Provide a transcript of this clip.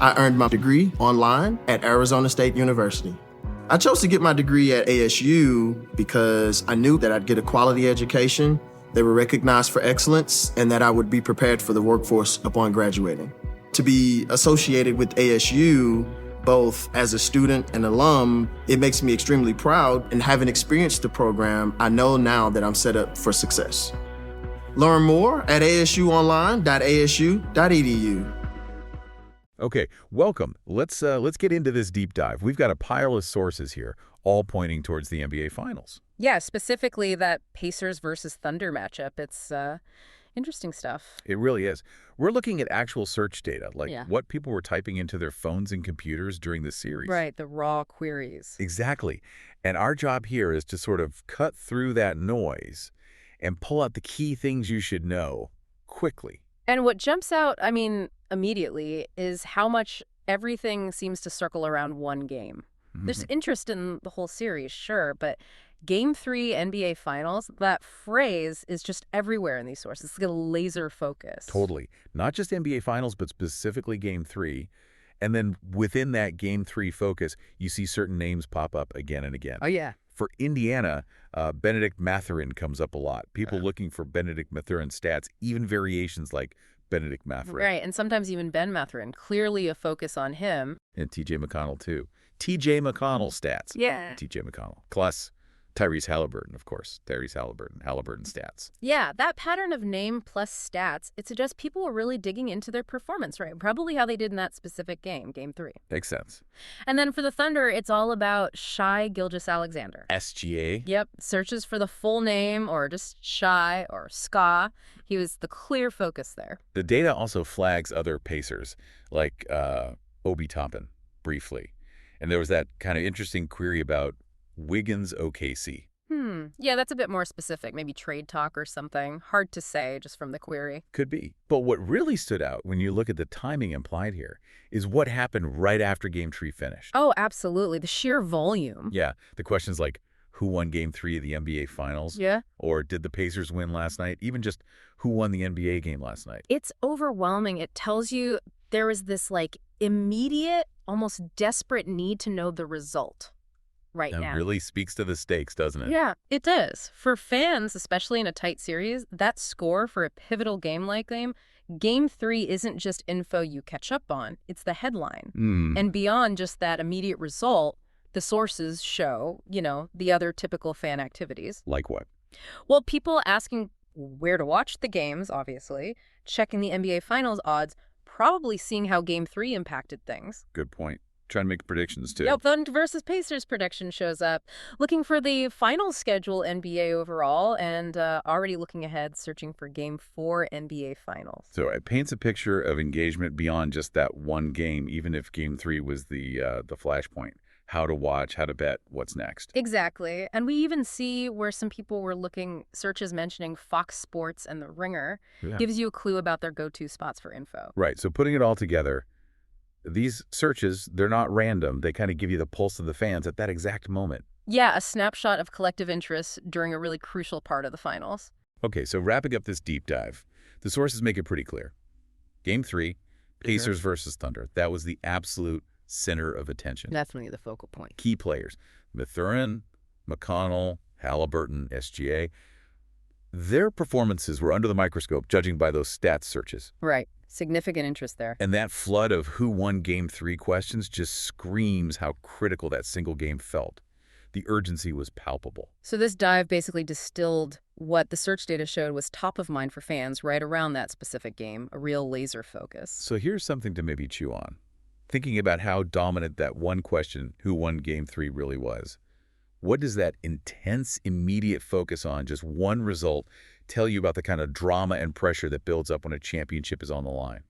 I earned my degree online at Arizona State University. I chose to get my degree at ASU because I knew that I'd get a quality education, they were recognized for excellence, and that I would be prepared for the workforce upon graduating. To be associated with ASU, both as a student and alum, it makes me extremely proud, and having experienced the program, I know now that I'm set up for success. Learn more at asuonline.asu.edu. Okay, welcome. Let's get into this deep dive. We've got a pile of sources here, all pointing towards the NBA Finals. Yeah, specifically that Pacers versus Thunder matchup. It's interesting stuff. It really is. We're looking at actual search data, like Yeah. what people were typing into their phones and computers during the series. Right, the raw queries. Exactly. And our job here is to sort of cut through that noise and pull out the key things you should know quickly. And what jumps out, immediately, is how much everything seems to circle around one game. There's interest in the whole series, sure, but Game 3 NBA Finals, that phrase is just everywhere in these sources. It's like a laser focus. Totally. Not just NBA Finals, but specifically Game 3. And then within that Game 3 focus, you see certain names pop up again and again. Oh, yeah. For Indiana, Benedict Mathurin comes up a lot. People looking for Benedict Mathurin stats, even variations like Benedict Mathurin. Right, and sometimes even Ben Mathurin. Clearly a focus on him. And TJ McConnell, too. TJ McConnell stats. Yeah. TJ McConnell. Plus Tyrese Halliburton, of course. Halliburton stats. Yeah, that pattern of name plus stats, it suggests people were really digging into their performance, right? Probably how they did in that specific game, Game 3. Makes sense. And then for the Thunder, it's all about Shai Gilgeous-Alexander. SGA. Yep, searches for the full name or just Shai or Ska. He was the clear focus there. The data also flags other Pacers, like Obi Toppin, briefly. And there was that kind of interesting query about Wiggins OKC. Yeah, that's a bit more specific. Maybe trade talk or something. Hard to say just from the query. Could be. But what really stood out when you look at the timing implied here is what happened right after Game 3 finished. Oh, absolutely. The sheer volume. Yeah. The questions like, who won Game 3 of the NBA Finals? Yeah. Or did the Pacers win last night? Even just who won the NBA game last night? It's overwhelming. It tells you there was this immediate, almost desperate need to know the result right now. That really speaks to the stakes, doesn't it? Yeah, it does. For fans, especially in a tight series, that score for a pivotal game like Game 3 isn't just info you catch up on. It's the headline. And beyond just that immediate result, the sources show, the other typical fan activities. Like what? Well, people asking where to watch the games, obviously, checking the NBA Finals odds, probably seeing how Game 3 impacted things. Good point. Trying to make predictions, too. Yep, Thunder versus Pacers prediction shows up. Looking for the final schedule NBA overall, and already looking ahead, searching for Game 4 NBA Finals. So it paints a picture of engagement beyond just that one game, even if Game 3 was the flashpoint. How to watch, how to bet, what's next. Exactly. And we even see where some people were looking, searches mentioning Fox Sports and The Ringer. Yeah. Gives you a clue about their go-to spots for info. Right. So putting it all together, these searches, they're not random. They kind of give you the pulse of the fans at that exact moment. Yeah, a snapshot of collective interest during a really crucial part of the finals. Okay, so wrapping up this deep dive, the sources make it pretty clear. Game 3, Pacers versus Thunder. That was the absolute center of attention. Definitely the focal point. Key players, Mathurin, McConnell, Halliburton, SGA. Their performances were under the microscope, judging by those stats searches. Right. Significant interest there. And that flood of who won Game 3 questions just screams how critical that single game felt. The urgency was palpable. So this dive basically distilled what the search data showed was top of mind for fans right around that specific game, a real laser focus. So here's something to maybe chew on. Thinking about how dominant that one question, who won Game 3, really was. What does that intense, immediate focus on just one result tell you about the kind of drama and pressure that builds up when a championship is on the line?